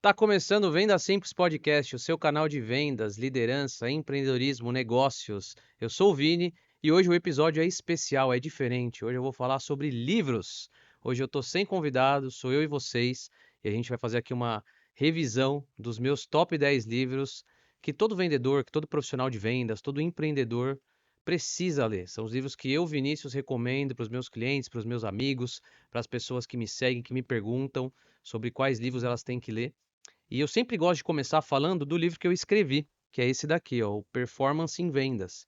Tá começando o Venda Simples Podcast, o seu canal de vendas, liderança, empreendedorismo, negócios. Eu sou o Vini e hoje o episódio é especial, é diferente. Hoje eu vou falar sobre livros. Hoje eu tô sem convidados, sou eu e vocês, e a gente vai fazer aqui uma revisão dos meus top 10 livros que todo vendedor, que todo profissional de vendas, todo empreendedor precisa ler. São os livros que eu, Vinícius, recomendo para os meus clientes, para os meus amigos, para as pessoas que me seguem, que me perguntam sobre quais livros elas têm que ler. E eu sempre gosto de começar falando do livro que eu escrevi, que é esse daqui, ó, o Performance em Vendas.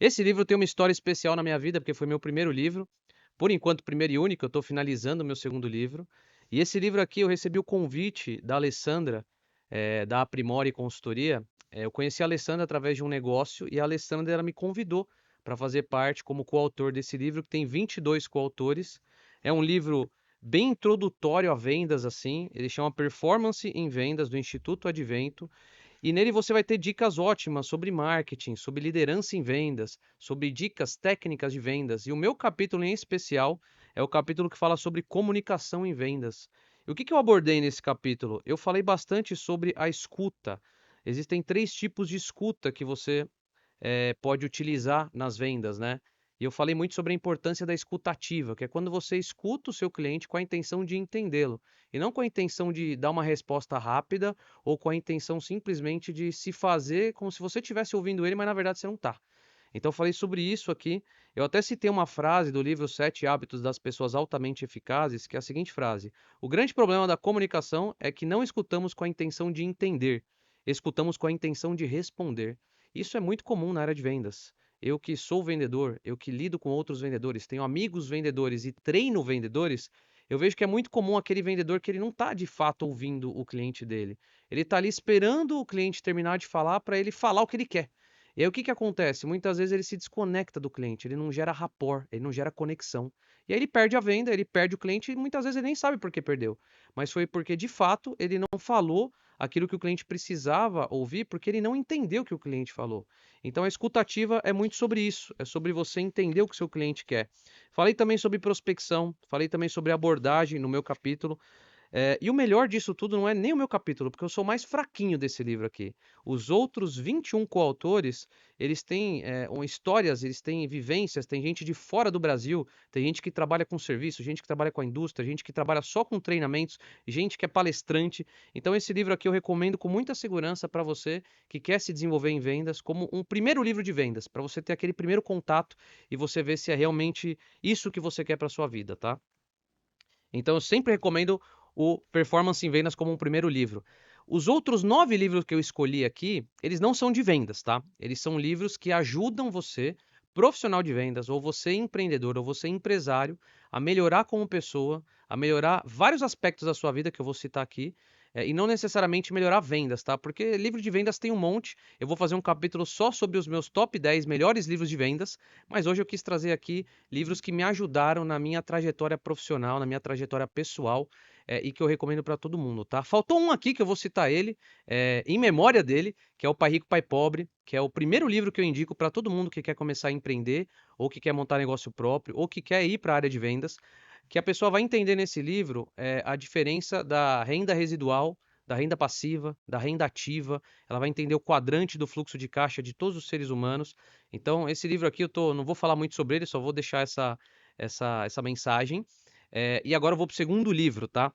Esse livro tem uma história especial na minha vida, porque foi meu primeiro livro, por enquanto primeiro e único, eu estou finalizando o meu segundo livro. E esse livro aqui eu recebi o convite da Alessandra, da Aprimore Consultoria. Eu conheci a Alessandra através de um negócio e a Alessandra ela me convidou para fazer parte como coautor desse livro, que tem 22 coautores. É um livro bem introdutório a vendas, assim. Ele chama Performance em Vendas, do Instituto Advento. E nele você vai ter dicas ótimas sobre marketing, sobre liderança em vendas, sobre dicas técnicas de vendas. E o meu capítulo em especial é o capítulo que fala sobre comunicação em vendas. E o que eu abordei nesse capítulo? Eu falei bastante sobre a escuta. Existem três tipos de escuta que você pode utilizar nas vendas, né? E eu falei muito sobre a importância da escutativa, que é quando você escuta o seu cliente com a intenção de entendê-lo, e não com a intenção de dar uma resposta rápida ou com a intenção simplesmente de se fazer como se você estivesse ouvindo ele, mas na verdade você não está. Então eu falei sobre isso aqui. Eu até citei uma frase do livro Sete Hábitos das Pessoas Altamente Eficazes, que é a seguinte frase: o grande problema da comunicação é que não escutamos com a intenção de entender, escutamos com a intenção de responder. Isso é muito comum na área de vendas. Eu que sou vendedor, eu que lido com outros vendedores, tenho amigos vendedores e treino vendedores, eu vejo que é muito comum aquele vendedor que ele não está de fato ouvindo o cliente dele. Ele está ali esperando o cliente terminar de falar para ele falar o que ele quer. E aí o que que acontece? Muitas vezes ele se desconecta do cliente, ele não gera rapport, ele não gera conexão. E aí ele perde a venda, ele perde o cliente e muitas vezes ele nem sabe por que perdeu. Mas foi porque de fato ele não falou aquilo que o cliente precisava ouvir, porque ele não entendeu o que o cliente falou. Então a escutativa é muito sobre isso, é sobre você entender o que o seu cliente quer. Falei também sobre prospecção, falei também sobre abordagem no meu capítulo. E o melhor disso tudo não é nem o meu capítulo, porque eu sou mais fraquinho desse livro aqui. Os outros 21 coautores, eles têm histórias, eles têm vivências, tem gente de fora do Brasil, tem gente que trabalha com serviço, gente que trabalha com a indústria, gente que trabalha só com treinamentos, gente que é palestrante. Então esse livro aqui eu recomendo com muita segurança para você que quer se desenvolver em vendas, como um primeiro livro de vendas, para você ter aquele primeiro contato e você ver se é realmente isso que você quer para sua vida, tá? Então eu sempre recomendo o Performance em Vendas como um primeiro livro. Os outros 9 livros que eu escolhi aqui, eles não são de vendas, tá? Eles são livros que ajudam você, profissional de vendas, ou você empreendedor, ou você empresário, a melhorar como pessoa, a melhorar vários aspectos da sua vida que eu vou citar aqui, e não necessariamente melhorar vendas, tá? Porque livro de vendas tem um monte. Eu vou fazer um capítulo só sobre os meus top 10 melhores livros de vendas, mas hoje eu quis trazer aqui livros que me ajudaram na minha trajetória profissional, na minha trajetória pessoal, e que eu recomendo para todo mundo, tá? Faltou um aqui que eu vou citar ele, em memória dele, que é o Pai Rico, Pai Pobre, que é o primeiro livro que eu indico para todo mundo que quer começar a empreender, ou que quer montar negócio próprio, ou que quer ir para a área de vendas, que a pessoa vai entender nesse livro a diferença da renda residual, da renda passiva, da renda ativa, ela vai entender o quadrante do fluxo de caixa de todos os seres humanos. Então, esse livro aqui não vou falar muito sobre ele, só vou deixar essa mensagem. E agora eu vou para o segundo livro, tá?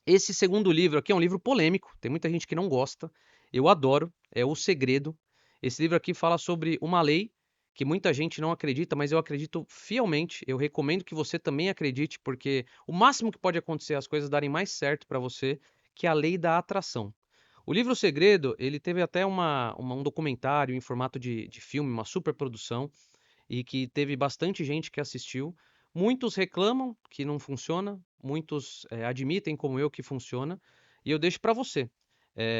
Esse segundo livro aqui é um livro polêmico, tem muita gente que não gosta. Eu adoro, é O Segredo. Esse livro aqui fala sobre uma lei que muita gente não acredita, mas eu acredito fielmente. Eu recomendo que você também acredite, porque o máximo que pode acontecer é as coisas darem mais certo para você, que é a lei da atração. O livro O Segredo, ele teve até um documentário em formato de filme, uma superprodução, e que teve bastante gente que assistiu. Muitos reclamam que não funciona, muitos admitem, como eu, que funciona, e eu deixo para você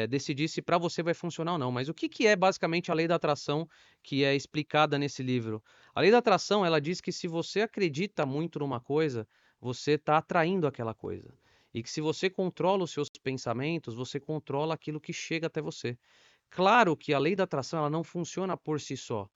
decidir se para você vai funcionar ou não. Mas o que, que é basicamente a lei da atração que é explicada nesse livro? A lei da atração, ela diz que se você acredita muito numa coisa, você está atraindo aquela coisa. E que se você controla os seus pensamentos, você controla aquilo que chega até você. Claro que a lei da atração ela não funciona por si só.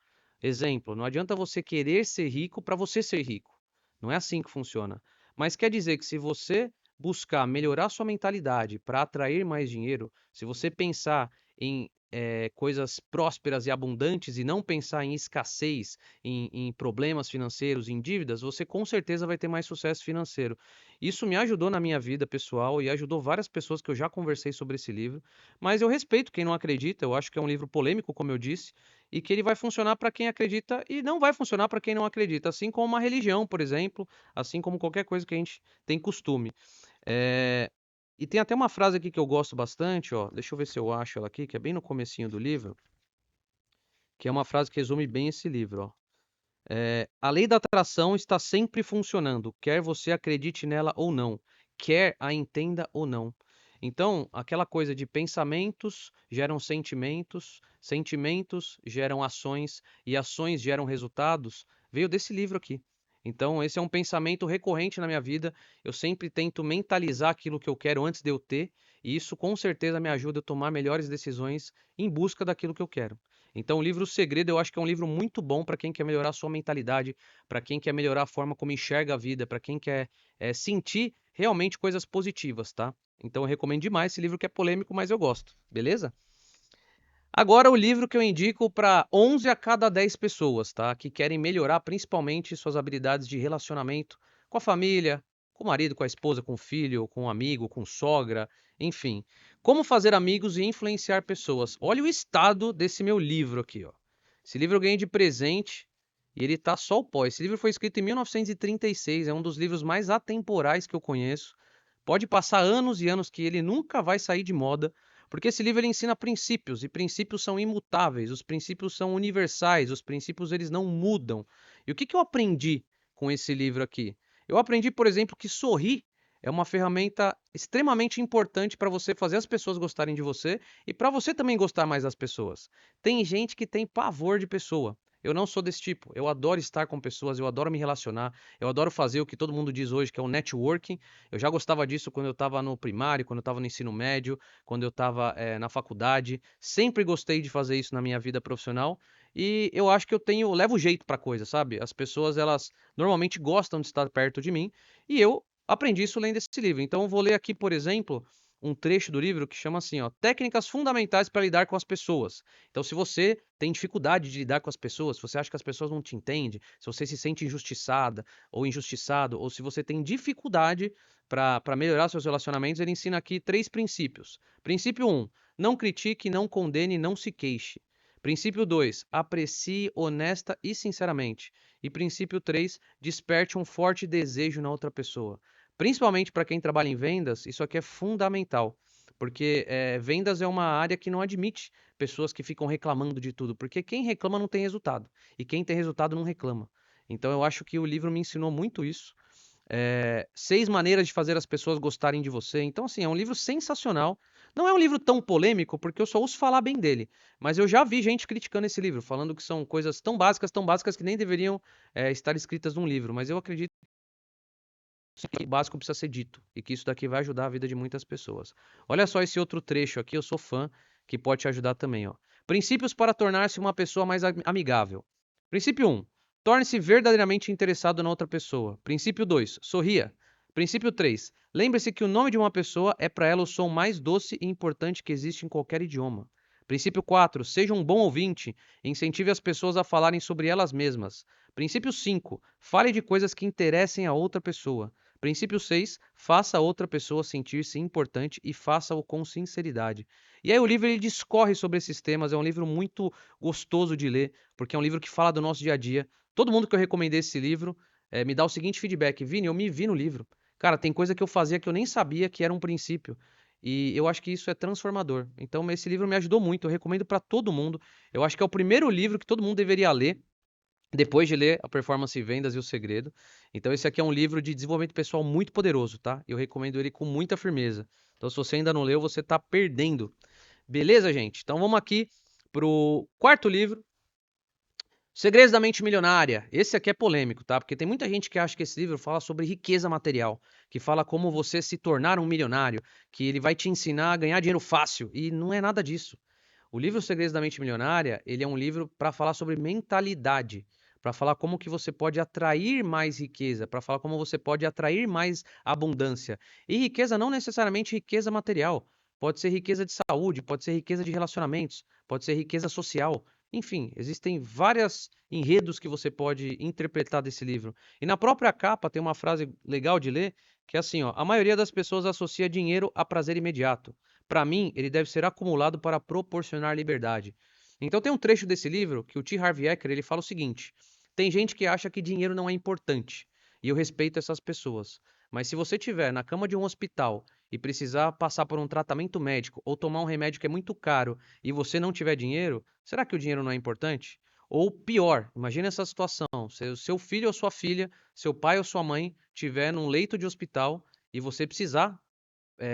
Exemplo, não adianta você querer ser rico para você ser rico. Não é assim que funciona. Mas quer dizer que se você buscar melhorar sua mentalidade para atrair mais dinheiro, se você pensar em coisas prósperas e abundantes e não pensar em escassez, em problemas financeiros, em dívidas, você com certeza vai ter mais sucesso financeiro. Isso me ajudou na minha vida pessoal e ajudou várias pessoas que eu já conversei sobre esse livro, mas eu respeito quem não acredita, eu acho que é um livro polêmico, como eu disse, e que ele vai funcionar para quem acredita e não vai funcionar para quem não acredita, assim como uma religião, por exemplo, assim como qualquer coisa que a gente tem costume. Eh, e tem até uma frase aqui que eu gosto bastante, ó, deixa eu ver se eu acho ela aqui, que é bem no comecinho do livro, que é uma frase que resume bem esse livro, ó. A lei da atração está sempre funcionando, quer você acredite nela ou não, quer a entenda ou não. Então, aquela coisa de pensamentos geram sentimentos, sentimentos geram ações e ações geram resultados, veio desse livro aqui. Então, esse é um pensamento recorrente na minha vida. Eu sempre tento mentalizar aquilo que eu quero antes de eu ter, e isso com certeza me ajuda a tomar melhores decisões em busca daquilo que eu quero. Então, o livro O Segredo eu acho que é um livro muito bom para quem quer melhorar a sua mentalidade, para quem quer melhorar a forma como enxerga a vida, para quem quer sentir realmente coisas positivas, tá? Então, eu recomendo demais esse livro que é polêmico, mas eu gosto, beleza? Agora, o livro que eu indico para 11 a cada 10 pessoas, tá? Que querem melhorar principalmente suas habilidades de relacionamento com a família, com o marido, com a esposa, com o filho, com um amigo, com sogra, enfim. Como fazer amigos e influenciar pessoas. Olha o estado desse meu livro aqui, ó. Esse livro eu ganhei de presente e ele tá só o pó. Esse livro foi escrito em 1936, é um dos livros mais atemporais que eu conheço. Pode passar anos e anos que ele nunca vai sair de moda, porque esse livro ele ensina princípios, e princípios são imutáveis, os princípios são universais, os princípios eles não mudam. E o que eu aprendi com esse livro aqui? Eu aprendi, por exemplo, que sorrir é uma ferramenta extremamente importante para você fazer as pessoas gostarem de você e para você também gostar mais das pessoas. Tem gente que tem pavor de pessoa. Eu não sou desse tipo. Eu adoro estar com pessoas, eu adoro me relacionar, eu adoro fazer o que todo mundo diz hoje, que é o networking. Eu já gostava disso quando eu estava no primário, quando eu estava no ensino médio, quando eu estava na faculdade. Sempre gostei de fazer isso na minha vida profissional e eu acho que levo jeito para coisa, sabe? As pessoas elas normalmente gostam de estar perto de mim e eu aprendi isso lendo esse livro. Então eu vou ler aqui, por exemplo, um trecho do livro que chama assim, ó, Técnicas fundamentais para lidar com as pessoas. Então, se você tem dificuldade de lidar com as pessoas, se você acha que as pessoas não te entendem, se você se sente injustiçada ou injustiçado, ou se você tem dificuldade para melhorar seus relacionamentos, ele ensina aqui 3 princípios. Princípio 1, não critique, não condene, não se queixe. Princípio 2, aprecie honesta e sinceramente. E princípio 3, desperte um forte desejo na outra pessoa. Principalmente para quem trabalha em vendas, isso aqui é fundamental, porque vendas é uma área que não admite pessoas que ficam reclamando de tudo, porque quem reclama não tem resultado, e quem tem resultado não reclama. Então eu acho que o livro me ensinou muito isso. 6 maneiras de fazer as pessoas gostarem de você. Então, assim, é um livro sensacional. Não é um livro tão polêmico, porque eu só ouço falar bem dele. Mas eu já vi gente criticando esse livro, falando que são coisas tão básicas que nem deveriam estar escritas num livro. Mas eu acredito que o básico precisa ser dito e que isso daqui vai ajudar a vida de muitas pessoas. Olha só esse outro trecho aqui, eu sou fã, que pode te ajudar também, ó. Princípios para tornar-se uma pessoa mais amigável. Princípio 1. Torne-se verdadeiramente interessado na outra pessoa. Princípio 2. Sorria. Princípio 3. Lembre-se que o nome de uma pessoa é para ela o som mais doce e importante que existe em qualquer idioma. Princípio 4. Seja um bom ouvinte. Incentive as pessoas a falarem sobre elas mesmas. Princípio 5. Fale de coisas que interessem a outra pessoa. Princípio 6, faça a outra pessoa sentir-se importante e faça-o com sinceridade. E aí o livro ele discorre sobre esses temas, é um livro muito gostoso de ler, porque é um livro que fala do nosso dia a dia. Todo mundo que eu recomendei esse livro me dá o seguinte feedback: Vini, eu me vi no livro. Cara, tem coisa que eu fazia que eu nem sabia que era um princípio. E eu acho que isso é transformador. Então esse livro me ajudou muito, eu recomendo para todo mundo. Eu acho que é o primeiro livro que todo mundo deveria ler depois de ler A Performance Vendas e o Segredo. Então esse aqui é um livro de desenvolvimento pessoal muito poderoso, tá? Eu recomendo ele com muita firmeza. Então se você ainda não leu, você tá perdendo. Beleza, gente? Então vamos aqui pro quarto livro, Segredos da Mente Milionária. Esse aqui é polêmico, tá? Porque tem muita gente que acha que esse livro fala sobre riqueza material, que fala como você se tornar um milionário, que ele vai te ensinar a ganhar dinheiro fácil, e não é nada disso. O livro Segredos da Mente Milionária, ele é um livro para falar sobre mentalidade, para falar como que você pode atrair mais riqueza, para falar como você pode atrair mais abundância. E riqueza não necessariamente riqueza material, pode ser riqueza de saúde, pode ser riqueza de relacionamentos, pode ser riqueza social. Enfim, existem vários enredos que você pode interpretar desse livro. E na própria capa tem uma frase legal de ler, que é assim, ó: a maioria das pessoas associa dinheiro a prazer imediato. Para mim, ele deve ser acumulado para proporcionar liberdade. Então tem um trecho desse livro que o T. Harv Eker ele fala o seguinte: tem gente que acha que dinheiro não é importante, e eu respeito essas pessoas. Mas se você estiver na cama de um hospital e precisar passar por um tratamento médico ou tomar um remédio que é muito caro e você não tiver dinheiro, será que o dinheiro não é importante? Ou pior, imagine essa situação: se o seu filho ou sua filha, seu pai ou sua mãe estiver num leito de hospital e você precisar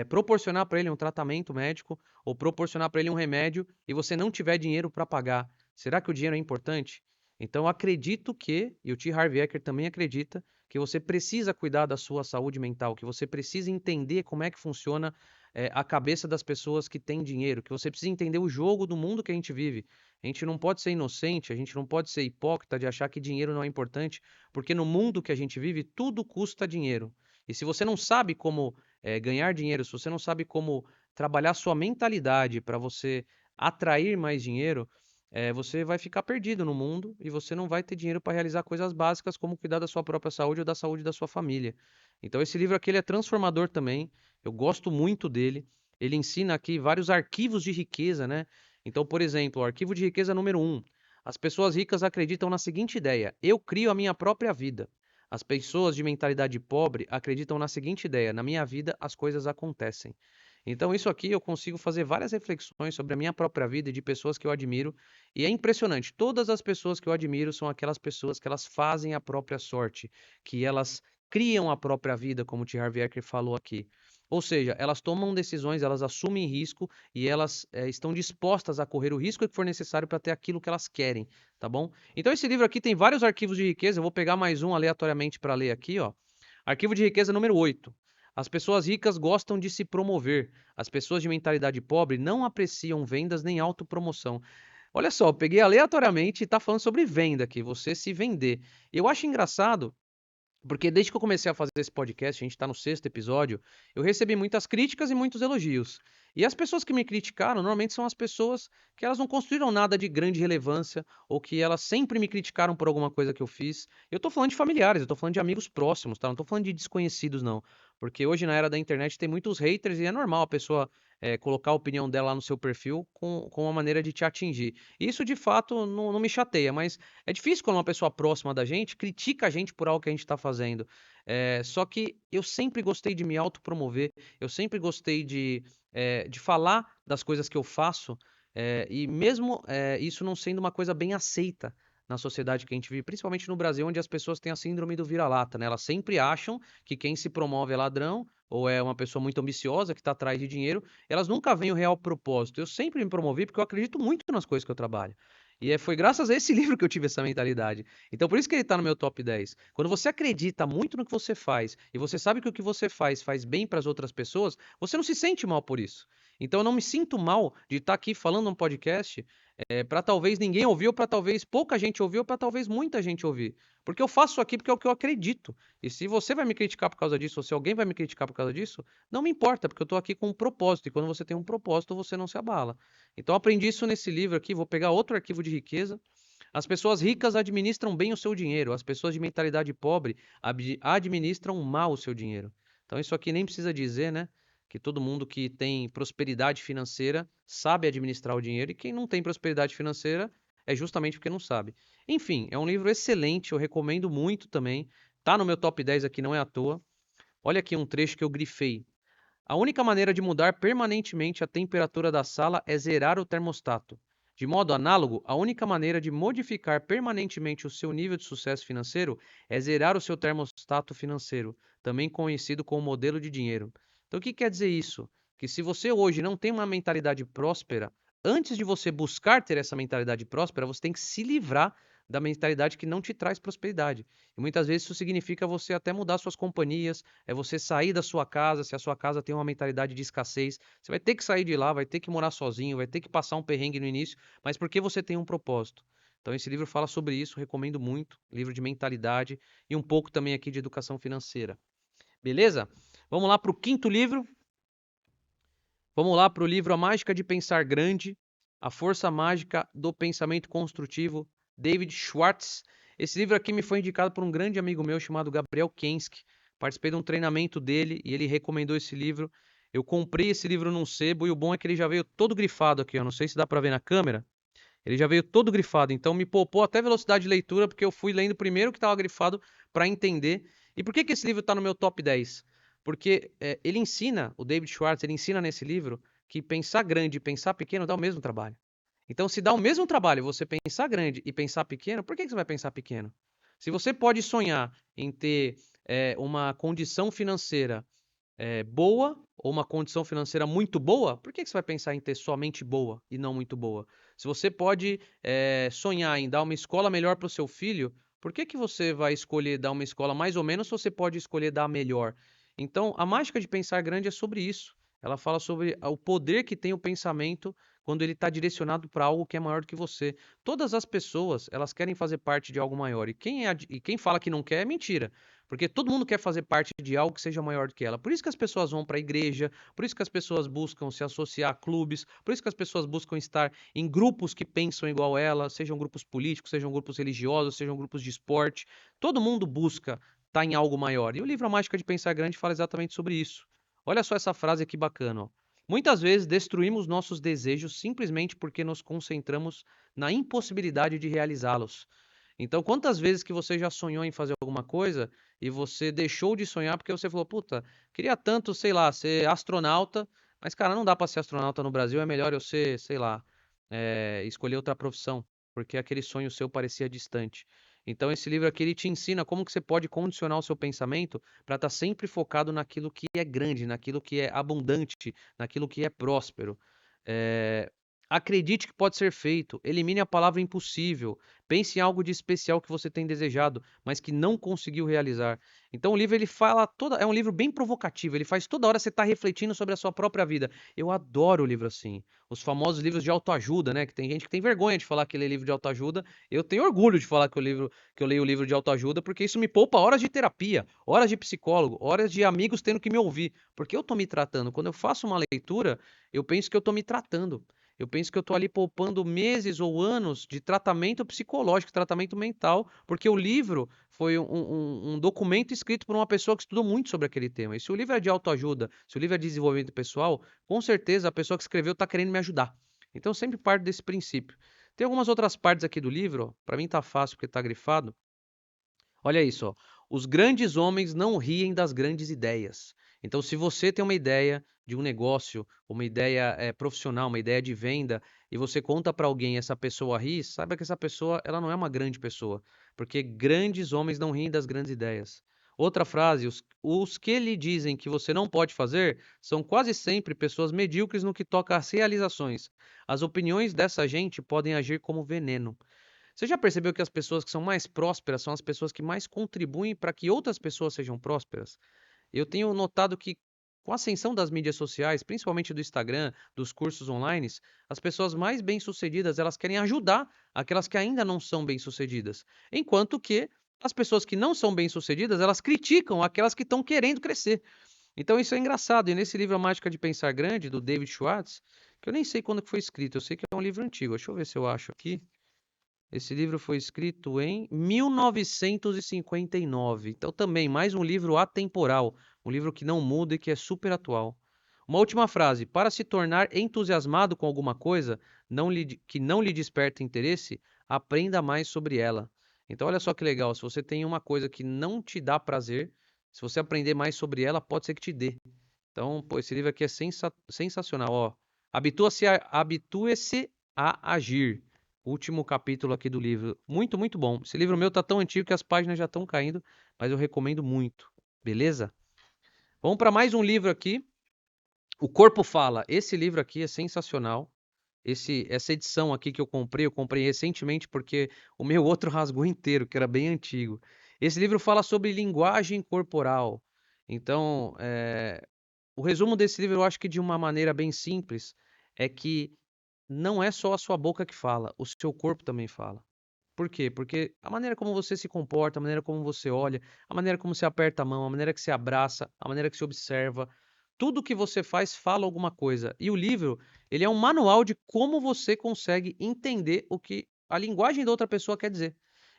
proporcionar para ele um tratamento médico ou proporcionar para ele um remédio e você não tiver dinheiro para pagar, será que o dinheiro é importante? Então, eu acredito que, e o T. Harv Eker também acredita, que você precisa cuidar da sua saúde mental, que você precisa entender como é que funciona a cabeça das pessoas que têm dinheiro, que você precisa entender o jogo do mundo que a gente vive. A gente não pode ser inocente, a gente não pode ser hipócrita de achar que dinheiro não é importante, porque no mundo que a gente vive, tudo custa dinheiro. E se você não sabe como ganhar dinheiro, se você não sabe como trabalhar sua mentalidade para você atrair mais dinheiro, você vai ficar perdido no mundo e você não vai ter dinheiro para realizar coisas básicas como cuidar da sua própria saúde ou da saúde da sua família. Então esse livro aqui ele é transformador também. Eu gosto muito dele. Ele ensina aqui vários arquivos de riqueza, né? Então, por exemplo, o arquivo de riqueza número 1. As pessoas ricas acreditam na seguinte ideia: eu crio a minha própria vida. As pessoas de mentalidade pobre acreditam na seguinte ideia: na minha vida as coisas acontecem. Então, isso aqui eu consigo fazer várias reflexões sobre a minha própria vida e de pessoas que eu admiro, e é impressionante. Todas as pessoas que eu admiro são aquelas pessoas que elas fazem a própria sorte, que elas criam a própria vida, como o T. Harv Eker falou aqui. Ou seja, elas tomam decisões, elas assumem risco e elas estão dispostas a correr o risco que for necessário para ter aquilo que elas querem, tá bom? Então esse livro aqui tem vários arquivos de riqueza, eu vou pegar mais um aleatoriamente para ler aqui, ó. Arquivo de riqueza número 8. As pessoas ricas gostam de se promover. As pessoas de mentalidade pobre não apreciam vendas nem autopromoção. Olha só, eu peguei aleatoriamente e está falando sobre venda aqui, você se vender. Eu acho engraçado porque desde que eu comecei a fazer esse podcast, a gente está no 6º episódio, eu recebi muitas críticas e muitos elogios. E as pessoas que me criticaram, normalmente são as pessoas que elas não construíram nada de grande relevância ou que elas sempre me criticaram por alguma coisa que eu fiz. Eu tô falando de familiares, eu tô falando de amigos próximos, tá? Não tô falando de desconhecidos, não. Porque hoje na era da internet tem muitos haters e é normal a pessoa colocar a opinião dela lá no seu perfil com uma maneira de te atingir. Isso de fato não me chateia, mas é difícil quando uma pessoa próxima da gente critica a gente por algo que a gente está fazendo. Só que eu sempre gostei de me autopromover, eu sempre gostei de falar das coisas que eu faço, e mesmo isso não sendo uma coisa bem aceita na sociedade que a gente vive, principalmente no Brasil, onde as pessoas têm a síndrome do vira-lata, né? Elas sempre acham que quem se promove é ladrão ou é uma pessoa muito ambiciosa que está atrás de dinheiro, elas nunca veem o real propósito. Eu sempre me promovi porque eu acredito muito nas coisas que eu trabalho. E foi graças a esse livro que eu tive essa mentalidade. Então, por isso que ele está no meu top 10. Quando você acredita muito no que você faz e você sabe que o que você faz bem para as outras pessoas, você não se sente mal por isso. Então, eu não me sinto mal de estar aqui falando num podcast para talvez ninguém ouvir, ou para talvez pouca gente ouvir, ou para talvez muita gente ouvir. Porque eu faço aqui porque é o que eu acredito. E se você vai me criticar por causa disso, ou se alguém vai me criticar por causa disso, não me importa, porque eu estou aqui com um propósito. E quando você tem um propósito, você não se abala. Então, eu aprendi isso nesse livro aqui. Vou pegar outro arquivo de riqueza. As pessoas ricas administram bem o seu dinheiro. As pessoas de mentalidade pobre administram mal o seu dinheiro. Então, isso aqui nem precisa dizer, né? Que todo mundo que tem prosperidade financeira sabe administrar o dinheiro e quem não tem prosperidade financeira é justamente porque não sabe. Enfim, é um livro excelente, eu recomendo muito também. Tá no meu top 10 aqui, não é à toa. Olha aqui um trecho que eu grifei. A única maneira de mudar permanentemente a temperatura da sala é zerar o termostato. De modo análogo, a única maneira de modificar permanentemente o seu nível de sucesso financeiro é zerar o seu termostato financeiro, também conhecido como modelo de dinheiro. Então, o que quer dizer isso? Que se você hoje não tem uma mentalidade próspera, antes de você buscar ter essa mentalidade próspera, você tem que se livrar da mentalidade que não te traz prosperidade. E muitas vezes isso significa você até mudar suas companhias, é você sair da sua casa, se a sua casa tem uma mentalidade de escassez, você vai ter que sair de lá, vai ter que morar sozinho, vai ter que passar um perrengue no início, mas porque você tem um propósito. Então esse livro fala sobre isso, recomendo muito, livro de mentalidade e um pouco também aqui de educação financeira. Beleza? Vamos lá para o quinto livro. Vamos lá para o livro A Mágica de Pensar Grande, A Força Mágica do Pensamento Construtivo, David Schwartz. Esse livro aqui me foi indicado por um grande amigo meu chamado Gabriel Kensky. Participei de um treinamento dele e ele recomendou esse livro. Eu comprei esse livro num sebo e o bom é que ele já veio todo grifado aqui, ó. Não sei se dá para ver na câmera. Ele já veio todo grifado, então me poupou até velocidade de leitura, porque eu fui lendo primeiro o que estava grifado para entender. E por que que esse livro está no meu top 10? Porque ele ensina, o David Schwartz, ele ensina nesse livro que pensar grande e pensar pequeno dá o mesmo trabalho. Então, se dá o mesmo trabalho você pensar grande e pensar pequeno, por que que você vai pensar pequeno? Se você pode sonhar em ter uma condição financeira boa ou uma condição financeira muito boa, por que que você vai pensar em ter somente boa e não muito boa? Se você pode sonhar em dar uma escola melhor para o seu filho, por que que você vai escolher dar uma escola mais ou menos se você pode escolher dar a melhor? Então, a mágica de pensar grande é sobre isso. Ela fala sobre o poder que tem o pensamento quando ele está direcionado para algo que é maior do que você. Todas as pessoas, elas querem fazer parte de algo maior. E quem fala que não quer é mentira. Porque todo mundo quer fazer parte de algo que seja maior do que ela. Por isso que as pessoas vão para a igreja, por isso que as pessoas buscam se associar a clubes, por isso que as pessoas buscam estar em grupos que pensam igual ela, sejam grupos políticos, sejam grupos religiosos, sejam grupos de esporte. Todo mundo busca estar em algo maior. E o livro A Mágica de Pensar Grande fala exatamente sobre isso. Olha só essa frase aqui bacana, ó. Muitas vezes destruímos nossos desejos simplesmente porque nos concentramos na impossibilidade de realizá-los. Então, quantas vezes que você já sonhou em fazer alguma coisa e você deixou de sonhar porque você falou, puta, queria tanto, sei lá, ser astronauta, mas cara, não dá para ser astronauta no Brasil, é melhor eu ser, sei lá, escolher outra profissão, porque aquele sonho seu parecia distante. Então, esse livro aqui ele te ensina como que você pode condicionar o seu pensamento para estar sempre focado naquilo que é grande, naquilo que é abundante, naquilo que é próspero. É, Acredite que pode ser feito, elimine a palavra impossível. Pense em algo de especial que você tem desejado, mas que não conseguiu realizar. Então o livro ele fala toda, é um livro bem provocativo, ele faz toda hora você estar refletindo sobre a sua própria vida. Eu adoro o livro assim. Os famosos livros de autoajuda, né, que tem gente que tem vergonha de falar que lê livro de autoajuda. Eu tenho orgulho de falar que eu leio o livro de autoajuda, porque isso me poupa horas de terapia, horas de psicólogo, horas de amigos tendo que me ouvir, porque eu tô me tratando. Quando eu faço uma leitura, eu penso que eu tô me tratando. Eu penso que eu estou ali poupando meses ou anos de tratamento psicológico, tratamento mental, porque o livro foi um documento escrito por uma pessoa que estudou muito sobre aquele tema. E se o livro é de autoajuda, se o livro é de desenvolvimento pessoal, com certeza a pessoa que escreveu está querendo me ajudar. Então sempre parte desse princípio. Tem algumas outras partes aqui do livro, para mim tá fácil porque tá grifado. Olha isso, ó. Os grandes homens não riem das grandes ideias. Então, se você tem uma ideia de um negócio, uma ideia profissional, uma ideia de venda, e você conta para alguém e essa pessoa ri, saiba que essa pessoa ela não é uma grande pessoa, porque grandes homens não riem das grandes ideias. Outra frase, os que lhe dizem que você não pode fazer são quase sempre pessoas medíocres no que toca às realizações. As opiniões dessa gente podem agir como veneno. Você já percebeu que as pessoas que são mais prósperas são as pessoas que mais contribuem para que outras pessoas sejam prósperas? Eu tenho notado que com a ascensão das mídias sociais, principalmente do Instagram, dos cursos online, as pessoas mais bem-sucedidas, elas querem ajudar aquelas que ainda não são bem-sucedidas. Enquanto que as pessoas que não são bem-sucedidas, elas criticam aquelas que estão querendo crescer. Então isso é engraçado. E nesse livro A Mágica de Pensar Grande, do David Schwartz, que eu nem sei quando que foi escrito, eu sei que é um livro antigo. Deixa eu ver se eu acho aqui. Esse livro foi escrito em 1959. Então, também, mais um livro atemporal. Um livro que não muda e que é super atual. Uma última frase. Para se tornar entusiasmado com alguma coisa que não lhe desperta interesse, aprenda mais sobre ela. Então, olha só que legal. Se você tem uma coisa que não te dá prazer, se você aprender mais sobre ela, pode ser que te dê. Então, pô, esse livro aqui é sensacional. Ó, habitue-se a agir. Último capítulo aqui do livro. Muito, muito bom. Esse livro meu tá tão antigo que as páginas já estão caindo, mas eu recomendo muito. Beleza? Vamos para mais um livro aqui. O Corpo Fala. Esse livro aqui é sensacional. Essa edição aqui que eu comprei recentemente porque o meu outro rasgou inteiro, que era bem antigo. Esse livro fala sobre linguagem corporal. Então, o resumo desse livro eu acho que de uma maneira bem simples é que não é só a sua boca que fala, o seu corpo também fala. Por quê? Porque a maneira como você se comporta, a maneira como você olha, a maneira como você aperta a mão, a maneira que você abraça, a maneira que você observa, tudo que você faz fala alguma coisa. E o livro, ele é um manual de como você consegue entender o que a linguagem da outra pessoa quer dizer.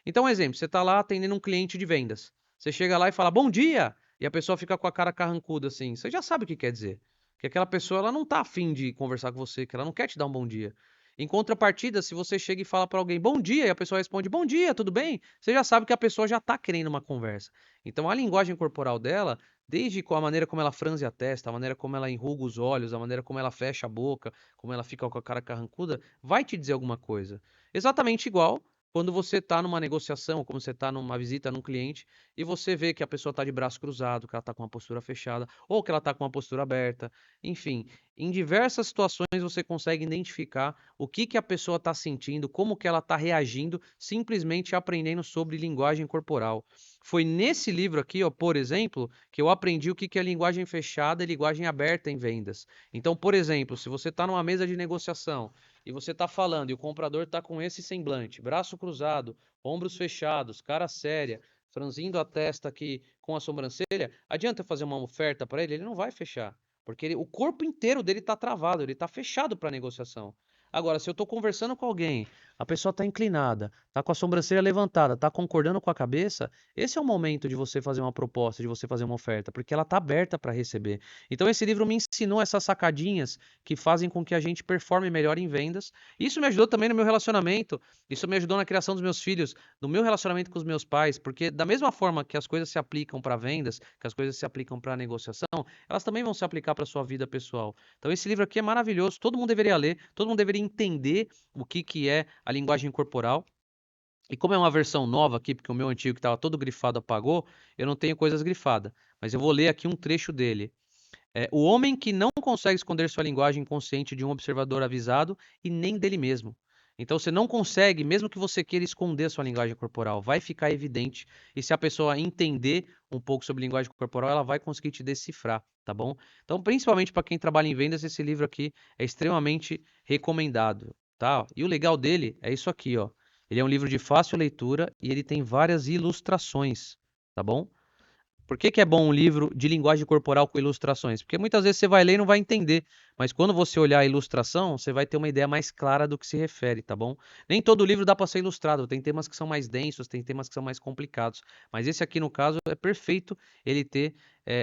Então, um exemplo, você está lá atendendo um cliente de vendas. Você chega lá e fala, bom dia! E a pessoa fica com a cara carrancuda assim. Você já sabe o que quer dizer. Que aquela pessoa ela não está afim de conversar com você, que ela não quer te dar um bom dia. Em contrapartida, se você chega e fala para alguém bom dia e a pessoa responde bom dia, tudo bem? Você já sabe que a pessoa já está querendo uma conversa. Então a linguagem corporal dela, desde a maneira como ela franze a testa, a maneira como ela enruga os olhos, a maneira como ela fecha a boca, como ela fica com a cara carrancuda, vai te dizer alguma coisa. Exatamente igual quando você está numa negociação, como você está numa visita num cliente e você vê que a pessoa está de braço cruzado, que ela está com uma postura fechada ou que ela está com uma postura aberta. Enfim, em diversas situações você consegue identificar o que que a pessoa está sentindo, como que ela está reagindo, simplesmente aprendendo sobre linguagem corporal. Foi nesse livro aqui, ó, por exemplo, que eu aprendi o que que é linguagem fechada e linguagem aberta em vendas. Então, por exemplo, se você está numa mesa de negociação e você está falando e o comprador está com esse semblante, braço cruzado, ombros fechados, cara séria, franzindo a testa aqui com a sobrancelha, adianta eu fazer uma oferta para ele? Ele não vai fechar. Porque o corpo inteiro dele está travado, ele está fechado para negociação. Agora, se eu estou conversando com alguém, a pessoa está inclinada, está com a sobrancelha levantada, está concordando com a cabeça, esse é o momento de você fazer uma proposta, de você fazer uma oferta, porque ela está aberta para receber. Então, esse livro me ensinou essas sacadinhas que fazem com que a gente performe melhor em vendas. Isso me ajudou também no meu relacionamento, isso me ajudou na criação dos meus filhos, no meu relacionamento com os meus pais, porque da mesma forma que as coisas se aplicam para vendas, que as coisas se aplicam para negociação, elas também vão se aplicar para a sua vida pessoal. Então esse livro aqui é maravilhoso, todo mundo deveria ler, todo mundo deveria entender o que que é a linguagem corporal. E como é uma versão nova aqui, porque o meu antigo que estava todo grifado apagou, eu não tenho coisas grifadas. Mas eu vou ler aqui um trecho dele. O homem que não consegue esconder sua linguagem inconsciente de um observador avisado e nem dele mesmo. Então você não consegue, mesmo que você queira esconder sua linguagem corporal, vai ficar evidente. E se a pessoa entender um pouco sobre linguagem corporal, ela vai conseguir te decifrar, tá bom? Então, principalmente para quem trabalha em vendas, esse livro aqui é extremamente recomendado, tá? E o legal dele é isso aqui, ó. Ele é um livro de fácil leitura e ele tem várias ilustrações, tá bom? Por que que é bom um livro de linguagem corporal com ilustrações? Porque muitas vezes você vai ler e não vai entender, mas quando você olhar a ilustração, você vai ter uma ideia mais clara do que se refere, tá bom? Nem todo livro dá para ser ilustrado, tem temas que são mais densos, tem temas que são mais complicados, mas esse aqui no caso é perfeito ele ter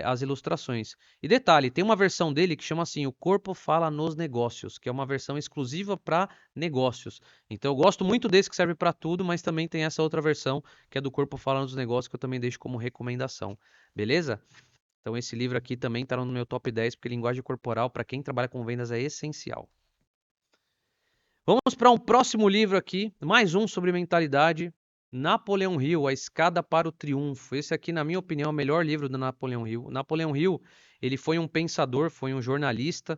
as ilustrações. E detalhe, tem uma versão dele que chama assim, O Corpo Fala nos Negócios, que é uma versão exclusiva para negócios. Então eu gosto muito desse que serve para tudo, mas também tem essa outra versão que é do Corpo Fala nos Negócios que eu também deixo como recomendação. Beleza? Então esse livro aqui também está no meu top 10, porque linguagem corporal, para quem trabalha com vendas, é essencial. Vamos para um próximo livro aqui, mais um sobre mentalidade. Napoleão Hill, A Escada para o Triunfo. Esse aqui, na minha opinião, é o melhor livro do Napoleão Hill. Napoleão Hill, ele foi um pensador, foi um jornalista.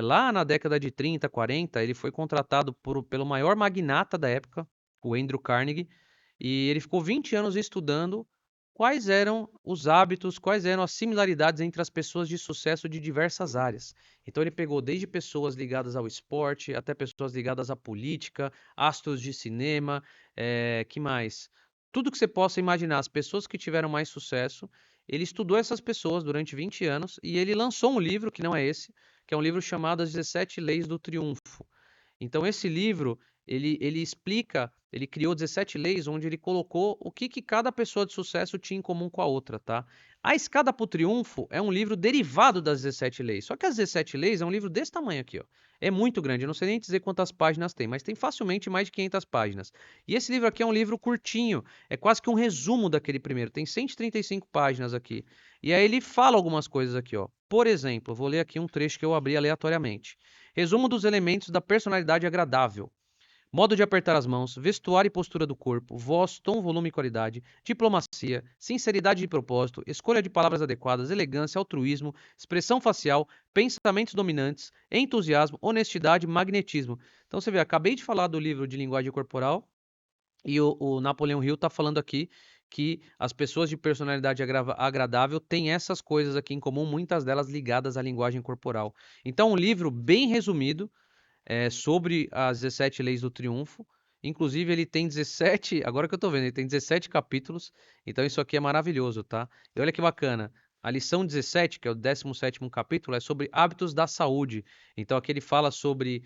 Lá na década de 30, 40, ele foi contratado pelo maior magnata da época, o Andrew Carnegie, e ele ficou 20 anos estudando quais eram os hábitos, quais eram as similaridades entre as pessoas de sucesso de diversas áreas. Então ele pegou desde pessoas ligadas ao esporte, até pessoas ligadas à política, astros de cinema, que mais? Tudo que você possa imaginar, as pessoas que tiveram mais sucesso, ele estudou essas pessoas durante 20 anos e ele lançou um livro, que não é esse, que é um livro chamado As 17 Leis do Triunfo. Então esse livro, ele explica, ele criou 17 leis onde ele colocou o que, que cada pessoa de sucesso tinha em comum com a outra, tá? A Escada para o Triunfo é um livro derivado das 17 leis. Só que as 17 leis é um livro desse tamanho aqui, ó. É muito grande, eu não sei nem dizer quantas páginas tem, mas tem facilmente mais de 500 páginas. E esse livro aqui é um livro curtinho, é quase que um resumo daquele primeiro, tem 135 páginas aqui. E aí ele fala algumas coisas aqui, ó. Por exemplo, eu vou ler aqui um trecho que eu abri aleatoriamente. Resumo dos elementos da personalidade agradável. Modo de apertar as mãos, vestuário e postura do corpo, voz, tom, volume e qualidade, diplomacia, sinceridade de propósito, escolha de palavras adequadas, elegância, altruísmo, expressão facial, pensamentos dominantes, entusiasmo, honestidade, magnetismo. Então você vê, acabei de falar do livro de linguagem corporal e o Napoleão Hill está falando aqui que as pessoas de personalidade agradável têm essas coisas aqui em comum, muitas delas ligadas à linguagem corporal. Então, um livro bem resumido sobre as 17 leis do triunfo. Inclusive, ele tem 17, agora que eu tô vendo, ele tem 17 capítulos, então isso aqui é maravilhoso, tá? E olha que bacana. A lição 17, que é o 17º capítulo, é sobre hábitos da saúde. Então aqui ele fala sobre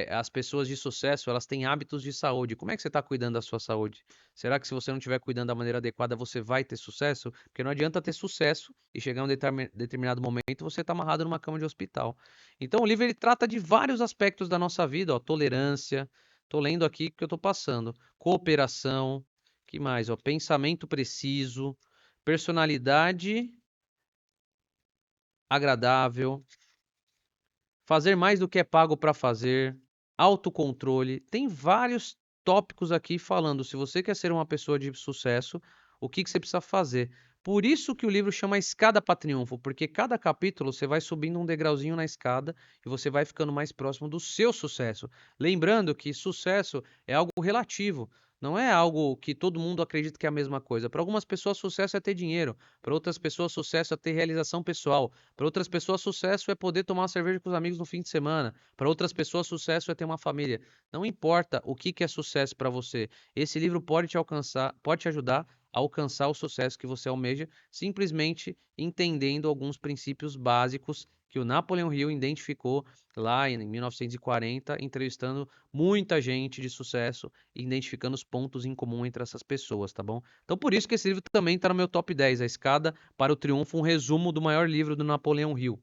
as pessoas de sucesso, elas têm hábitos de saúde. Como é que você está cuidando da sua saúde? Será que se você não estiver cuidando da maneira adequada, você vai ter sucesso? Porque não adianta ter sucesso e chegar a um determinado momento você está amarrado numa cama de hospital. Então o livro ele trata de vários aspectos da nossa vida, ó, tolerância, tô lendo aqui que eu tô passando, cooperação, que mais, ó, pensamento preciso, personalidade agradável, fazer mais do que é pago para fazer, autocontrole. Tem vários tópicos aqui falando se você quer ser uma pessoa de sucesso, o que você precisa fazer. Por isso que o livro chama Escada para Triunfo, porque cada capítulo você vai subindo um degrauzinho na escada e você vai ficando mais próximo do seu sucesso. Lembrando que sucesso é algo relativo, não é algo que todo mundo acredita que é a mesma coisa. Para algumas pessoas, sucesso é ter dinheiro, para outras pessoas, sucesso é ter realização pessoal. Para outras pessoas, sucesso é poder tomar uma cerveja com os amigos no fim de semana. Para outras pessoas, sucesso é ter uma família. Não importa o que é sucesso para você. Esse livro pode te alcançar, pode te ajudar a alcançar o sucesso que você almeja, simplesmente entendendo alguns princípios básicos que o Napoleon Hill identificou lá em 1940, entrevistando muita gente de sucesso e identificando os pontos em comum entre essas pessoas, tá bom? Então por isso que esse livro também está no meu top 10, A Escada para o Triunfo, um resumo do maior livro do Napoleão Hill.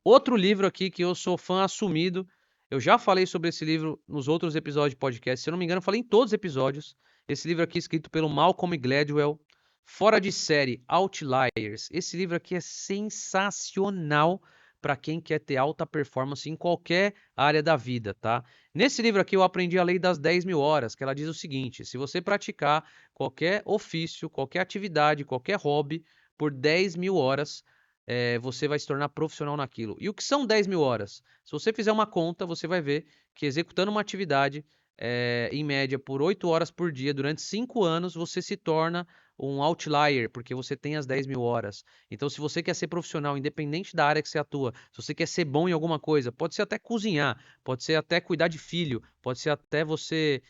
Outro livro aqui que eu sou fã assumido, eu já falei sobre esse livro nos outros episódios de podcast, se eu não me engano, eu falei em todos os episódios. Esse livro aqui é escrito pelo Malcolm Gladwell, Fora de Série, Outliers. Esse livro aqui é sensacional para quem quer ter alta performance em qualquer área da vida, tá? Nesse livro aqui eu aprendi a lei das 10.000 horas, que ela diz o seguinte: se você praticar qualquer ofício, qualquer atividade, qualquer hobby por 10.000 horas, você vai se tornar profissional naquilo. E o que são 10.000 horas? Se você fizer uma conta, você vai ver que executando uma atividade, em média, por 8 horas por dia, durante 5 anos, você se torna um outlier, porque você tem as 10.000 horas. Então, se você quer ser profissional, independente da área que você atua, se você quer ser bom em alguma coisa, pode ser até cozinhar, pode ser até cuidar de filho, pode ser até você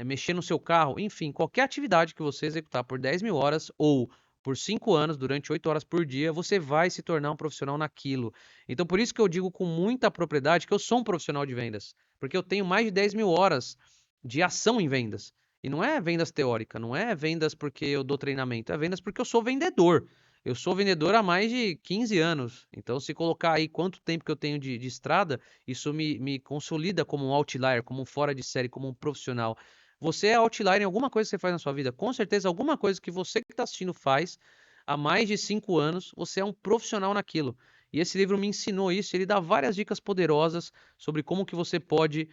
mexer no seu carro, enfim, qualquer atividade que você executar por 10.000 horas ou por 5 anos, durante 8 horas por dia, você vai se tornar um profissional naquilo. Então, por isso que eu digo com muita propriedade que eu sou um profissional de vendas, porque eu tenho mais de 10.000 horas de ação em vendas. E não é vendas teórica, não é vendas porque eu dou treinamento, é vendas porque eu sou vendedor. Eu sou vendedor há mais de 15 anos. Então, se colocar aí quanto tempo que eu tenho de estrada, isso me consolida como um outlier, como um fora de série, como um profissional. Você é outlier em alguma coisa que você faz na sua vida. Com certeza, alguma coisa que você que está assistindo faz há mais de 5 anos, você é um profissional naquilo. E esse livro me ensinou isso. Ele dá várias dicas poderosas sobre como que você pode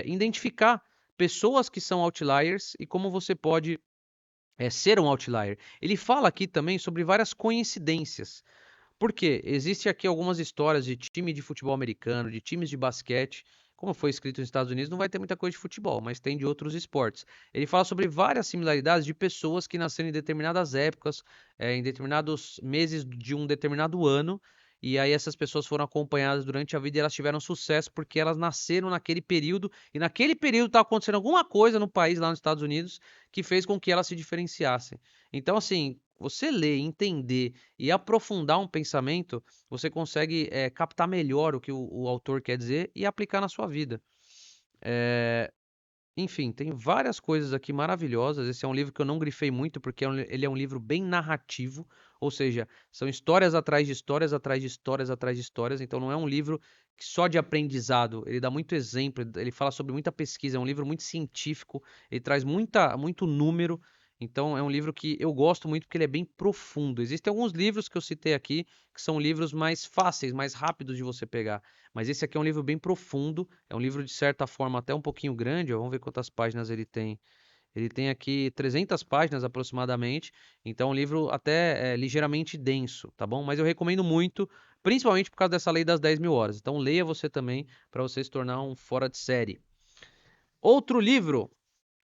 identificar pessoas que são outliers e como você pode ser um outlier. Ele fala aqui também sobre várias coincidências. Por quê? Existe aqui algumas histórias de time de futebol americano, de times de basquete. Como foi escrito nos Estados Unidos, não vai ter muita coisa de futebol, mas tem de outros esportes. Ele fala sobre várias similaridades de pessoas que nasceram em determinadas épocas, em determinados meses de um determinado ano, e aí essas pessoas foram acompanhadas durante a vida e elas tiveram sucesso porque elas nasceram naquele período, e naquele período estava acontecendo alguma coisa no país, lá nos Estados Unidos, que fez com que elas se diferenciassem. Então, assim, você ler, entender e aprofundar um pensamento, você consegue captar melhor o que o autor quer dizer e aplicar na sua vida. Enfim, tem várias coisas aqui maravilhosas. Esse é um livro que eu não grifei muito porque ele é um livro bem narrativo, ou seja, são histórias atrás de histórias, atrás de histórias, atrás de histórias. Então não é um livro só de aprendizado. Ele dá muito exemplo, ele fala sobre muita pesquisa. É um livro muito científico, ele traz muito número. Então é um livro que eu gosto muito porque ele é bem profundo. Existem alguns livros que eu citei aqui que são livros mais fáceis, mais rápidos de você pegar. Mas esse aqui é um livro bem profundo, é um livro de certa forma até um pouquinho grande, ó, vamos ver quantas páginas ele tem. Ele tem aqui 300 páginas aproximadamente, então é um livro até ligeiramente denso, tá bom? Mas eu recomendo muito, principalmente por causa dessa lei das 10.000 horas. Então leia você também para você se tornar um fora de série. Outro livro,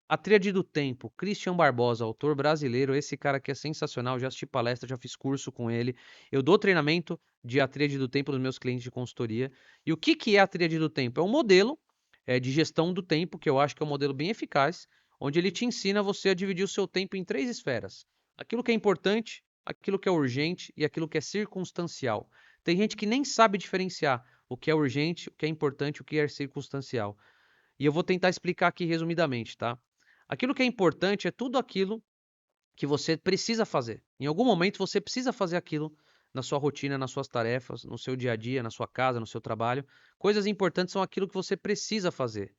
A Tríade do Tempo, Christian Barbosa, autor brasileiro. Esse cara aqui é sensacional, já assisti palestra, já fiz curso com ele. Eu dou treinamento de A Tríade do Tempo dos meus clientes de consultoria. E o que é a Tríade do Tempo? É um modelo de gestão do tempo, que eu acho que é um modelo bem eficaz, onde ele te ensina você a dividir o seu tempo em 3 esferas. Aquilo que é importante, aquilo que é urgente e aquilo que é circunstancial. Tem gente que nem sabe diferenciar o que é urgente, o que é importante, o que é circunstancial. E eu vou tentar explicar aqui resumidamente, tá? Aquilo que é importante é tudo aquilo que você precisa fazer. Em algum momento você precisa fazer aquilo na sua rotina, nas suas tarefas, no seu dia a dia, na sua casa, no seu trabalho. Coisas importantes são aquilo que você precisa fazer.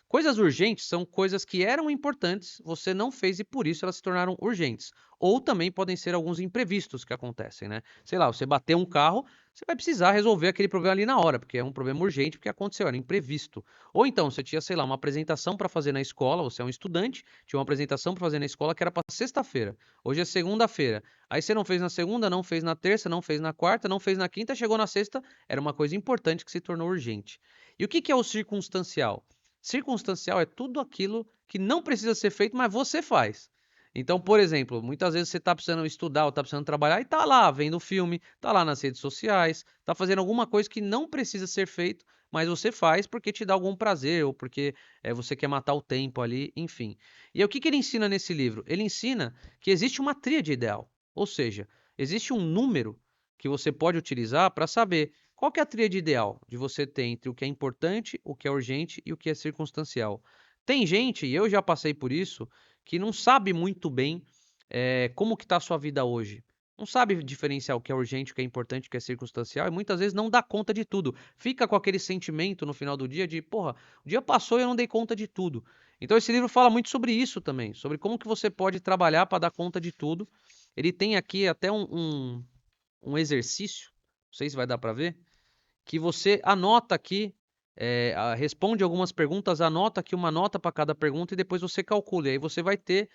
Coisas urgentes são coisas que eram importantes, você não fez e por isso elas se tornaram urgentes. Ou também podem ser alguns imprevistos que acontecem, né? Sei lá, você bateu um carro, você vai precisar resolver aquele problema ali na hora, porque é um problema urgente, porque aconteceu, era imprevisto. Ou então, você tinha, sei lá, uma apresentação para fazer na escola, você é um estudante, tinha uma apresentação para fazer na escola que era para sexta-feira. Hoje é segunda-feira. Aí você não fez na segunda, não fez na terça, não fez na quarta, não fez na quinta, chegou na sexta, era uma coisa importante que se tornou urgente. E o que é o circunstancial? Circunstancial é tudo aquilo que não precisa ser feito, mas você faz. Então, por exemplo, muitas vezes você está precisando estudar ou está precisando trabalhar e está lá vendo filme, está lá nas redes sociais, está fazendo alguma coisa que não precisa ser feito, mas você faz porque te dá algum prazer ou porque você quer matar o tempo ali, enfim. E aí, o que ele ensina nesse livro? Ele ensina que existe uma tríade ideal, ou seja, existe um número que você pode utilizar para saber qual que é a tríade ideal de você ter entre o que é importante, o que é urgente e o que é circunstancial. Tem gente, e eu já passei por isso, que não sabe muito bem como que está a sua vida hoje. Não sabe diferenciar o que é urgente, o que é importante, o que é circunstancial e muitas vezes não dá conta de tudo. Fica com aquele sentimento no final do dia de, porra, o dia passou e eu não dei conta de tudo. Então esse livro fala muito sobre isso também, sobre como que você pode trabalhar para dar conta de tudo. Ele tem aqui até um exercício, não sei se vai dar para ver, que você anota aqui, responde algumas perguntas, anota aqui uma nota para cada pergunta e depois você calcula. E aí você vai ter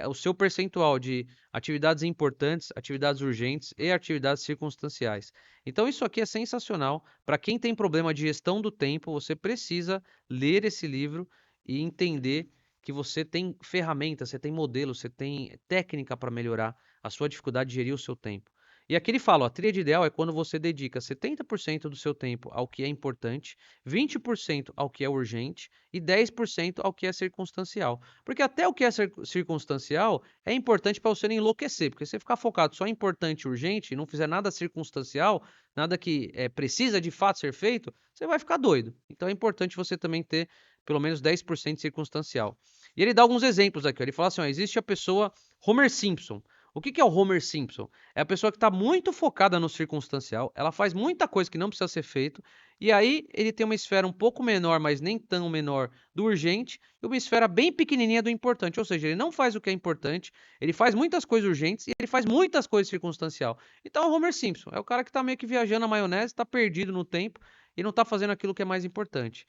o seu percentual de atividades importantes, atividades urgentes e atividades circunstanciais. Então isso aqui é sensacional. Para quem tem problema de gestão do tempo, você precisa ler esse livro e entender que você tem ferramentas, você tem modelos, você tem técnica para melhorar a sua dificuldade de gerir o seu tempo. E aqui ele fala, ó, a tríade ideal é quando você dedica 70% do seu tempo ao que é importante, 20% ao que é urgente e 10% ao que é circunstancial. Porque até o que é circunstancial é importante para você não enlouquecer, porque se você ficar focado só em importante e urgente e não fizer nada circunstancial, nada que precisa de fato ser feito, você vai ficar doido. Então é importante você também ter pelo menos 10% circunstancial. E ele dá alguns exemplos aqui. Ele fala assim, ó, existe a pessoa Homer Simpson. O que é o Homer Simpson? É a pessoa que está muito focada no circunstancial, ela faz muita coisa que não precisa ser feito, e aí ele tem uma esfera um pouco menor, mas nem tão menor do urgente, e uma esfera bem pequenininha do importante, ou seja, ele não faz o que é importante, ele faz muitas coisas urgentes e ele faz muitas coisas circunstancial. Então é o Homer Simpson, é o cara que está meio que viajando na maionese, está perdido no tempo e não está fazendo aquilo que é mais importante.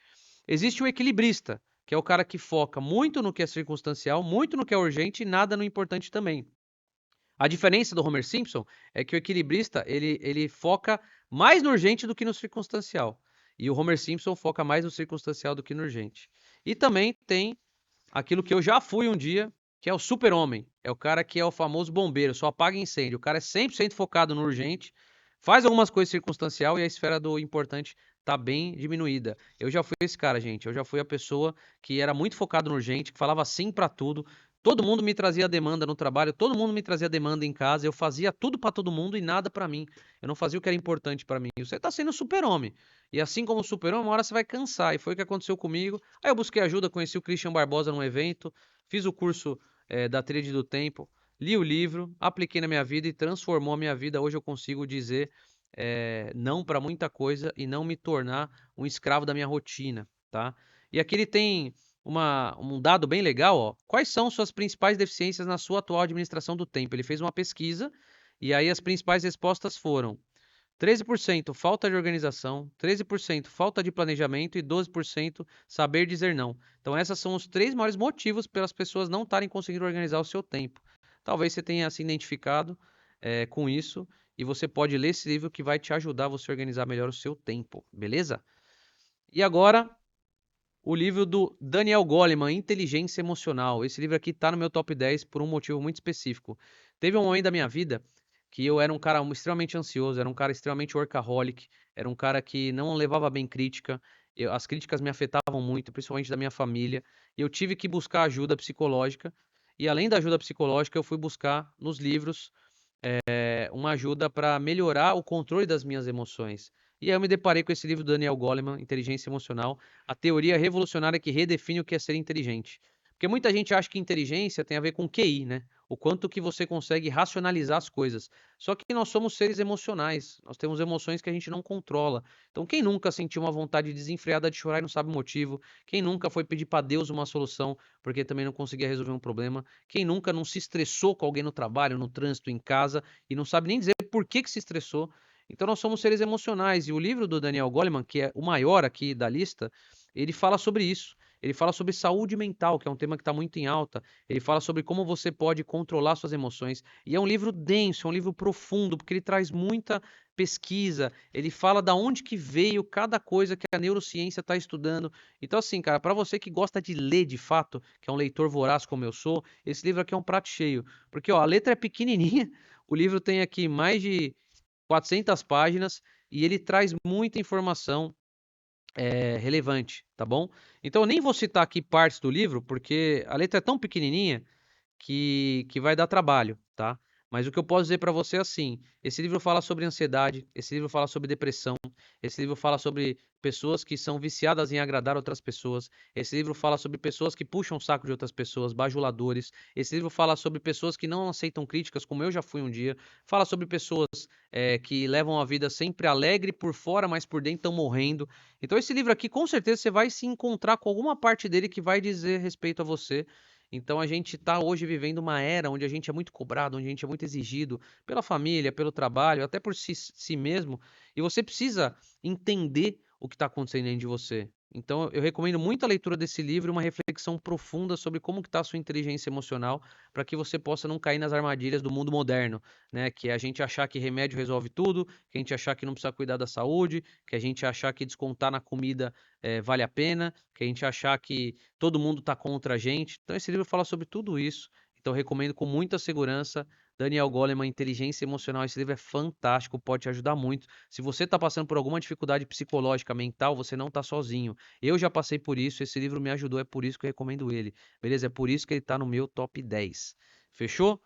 Existe o equilibrista, que é o cara que foca muito no que é circunstancial, muito no que é urgente e nada no importante também. A diferença do Homer Simpson é que o equilibrista ele foca mais no urgente do que no circunstancial. E o Homer Simpson foca mais no circunstancial do que no urgente. E também tem aquilo que eu já fui um dia, que é o super-homem. É o cara que é o famoso bombeiro, só apaga incêndio. O cara é 100% focado no urgente, faz algumas coisas circunstancial e a esfera do importante tá bem diminuída. Eu já fui esse cara, gente. Eu já fui a pessoa que era muito focado no urgente, que falava sim para tudo. Todo mundo me trazia demanda no trabalho, todo mundo me trazia demanda em casa. Eu fazia tudo para todo mundo e nada para mim. Eu não fazia o que era importante para mim. Você tá sendo super-homem. E assim como o super-homem, uma hora você vai cansar. E foi o que aconteceu comigo. Aí eu busquei ajuda, conheci o Christian Barbosa num evento, fiz o curso da Tríade do Tempo, li o livro, apliquei na minha vida e transformou a minha vida. Hoje eu consigo dizer não para muita coisa e não me tornar um escravo da minha rotina, tá? E aqui ele tem um dado bem legal, ó. Quais são suas principais deficiências na sua atual administração do tempo? Ele fez uma pesquisa e aí as principais respostas foram 13% falta de organização, 13% falta de planejamento e 12% saber dizer não. Então, esses são os 3 maiores motivos pelas pessoas não estarem conseguindo organizar o seu tempo. Talvez você tenha se identificado com isso e você pode ler esse livro que vai te ajudar a você organizar melhor o seu tempo, beleza? E agora, o livro do Daniel Goleman, Inteligência Emocional. Esse livro aqui está no meu top 10 por um motivo muito específico. Teve um momento da minha vida que eu era um cara extremamente ansioso, era um cara extremamente workaholic, era um cara que não levava bem crítica As críticas me afetavam muito, principalmente da minha família, e eu tive que buscar ajuda psicológica. E além da ajuda psicológica, eu fui buscar nos livros uma ajuda para melhorar o controle das minhas emoções. E aí eu me deparei com esse livro do Daniel Goleman, Inteligência Emocional, a teoria revolucionária que redefine o que é ser inteligente. Porque muita gente acha que inteligência tem a ver com QI, né? O quanto que você consegue racionalizar as coisas. Só que nós somos seres emocionais, nós temos emoções que a gente não controla. Então, quem nunca sentiu uma vontade desenfreada de chorar e não sabe o motivo? Quem nunca foi pedir para Deus uma solução porque também não conseguia resolver um problema? Quem nunca não se estressou com alguém no trabalho, no trânsito, em casa e não sabe nem dizer por que se estressou? Então, nós somos seres emocionais. E o livro do Daniel Goleman, que é o maior aqui da lista, ele fala sobre isso. Ele fala sobre saúde mental, que é um tema que está muito em alta. Ele fala sobre como você pode controlar suas emoções. E é um livro denso, é um livro profundo, porque ele traz muita pesquisa. Ele fala da onde que veio cada coisa que a neurociência está estudando. Então, assim, cara, para você que gosta de ler de fato, que é um leitor voraz como eu sou, esse livro aqui é um prato cheio. Porque, ó, a letra é pequenininha, o livro tem aqui mais de 400 páginas e ele traz muita informação relevante, tá bom? Então eu nem vou citar aqui partes do livro, porque a letra é tão pequenininha que vai dar trabalho, tá? Mas o que eu posso dizer para você é assim: esse livro fala sobre ansiedade, esse livro fala sobre depressão, esse livro fala sobre pessoas que são viciadas em agradar outras pessoas, esse livro fala sobre pessoas que puxam o saco de outras pessoas, bajuladores, esse livro fala sobre pessoas que não aceitam críticas, como eu já fui um dia, fala sobre pessoas que levam a vida sempre alegre por fora, mas por dentro estão morrendo. Então esse livro aqui, com certeza, você vai se encontrar com alguma parte dele que vai dizer respeito a você. Então a gente está hoje vivendo uma era onde a gente é muito cobrado, onde a gente é muito exigido pela família, pelo trabalho, até por si mesmo, e você precisa entender o que está acontecendo dentro de você. Então eu recomendo muito a leitura desse livro e uma reflexão profunda sobre como está a sua inteligência emocional, para que você possa não cair nas armadilhas do mundo moderno, né? Que é a gente achar que remédio resolve tudo, que a gente achar que não precisa cuidar da saúde, que a gente achar que descontar na comida vale a pena, que a gente achar que todo mundo está contra a gente. Então esse livro fala sobre tudo isso. Então eu recomendo com muita segurança. Daniel Goleman, Inteligência Emocional. Esse livro é fantástico, pode te ajudar muito. Se você está passando por alguma dificuldade psicológica, mental, você não está sozinho. Eu já passei por isso, esse livro me ajudou, é por isso que eu recomendo ele. Beleza? É por isso que ele está no meu top 10. Fechou?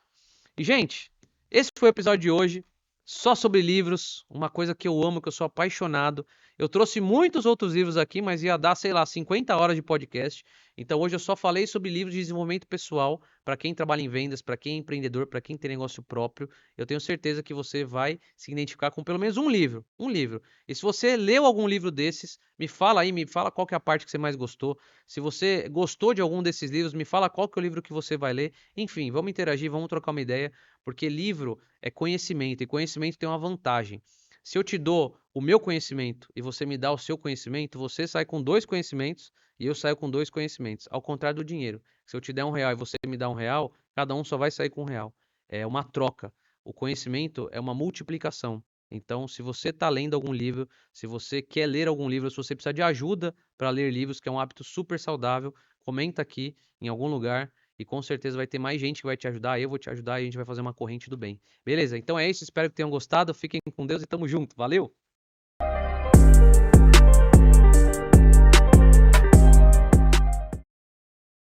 E, gente, esse foi o episódio de hoje. Só sobre livros, uma coisa que eu amo, que eu sou apaixonado. Eu trouxe muitos outros livros aqui, mas ia dar, sei lá, 50 horas de podcast. Então hoje eu só falei sobre livros de desenvolvimento pessoal, para quem trabalha em vendas, para quem é empreendedor, para quem tem negócio próprio. Eu tenho certeza que você vai se identificar com pelo menos um livro, um livro. E se você leu algum livro desses, me fala aí, me fala qual que é a parte que você mais gostou. Se você gostou de algum desses livros, me fala qual que é o livro que você vai ler. Enfim, vamos interagir, vamos trocar uma ideia, porque livro é conhecimento e conhecimento tem uma vantagem. Se eu te dou o meu conhecimento e você me dá o seu conhecimento, você sai com dois conhecimentos e eu saio com dois conhecimentos. Ao contrário do dinheiro. Se eu te der R$ 1 e você me dá R$ 1, cada um só vai sair com R$ 1. É uma troca. O conhecimento é uma multiplicação. Então, se você está lendo algum livro, se você quer ler algum livro, se você precisa de ajuda para ler livros, que é um hábito super saudável, comenta aqui em algum lugar e com certeza vai ter mais gente que vai te ajudar, eu vou te ajudar e a gente vai fazer uma corrente do bem. Beleza? Então é isso, espero que tenham gostado, fiquem com Deus e tamo junto. Valeu!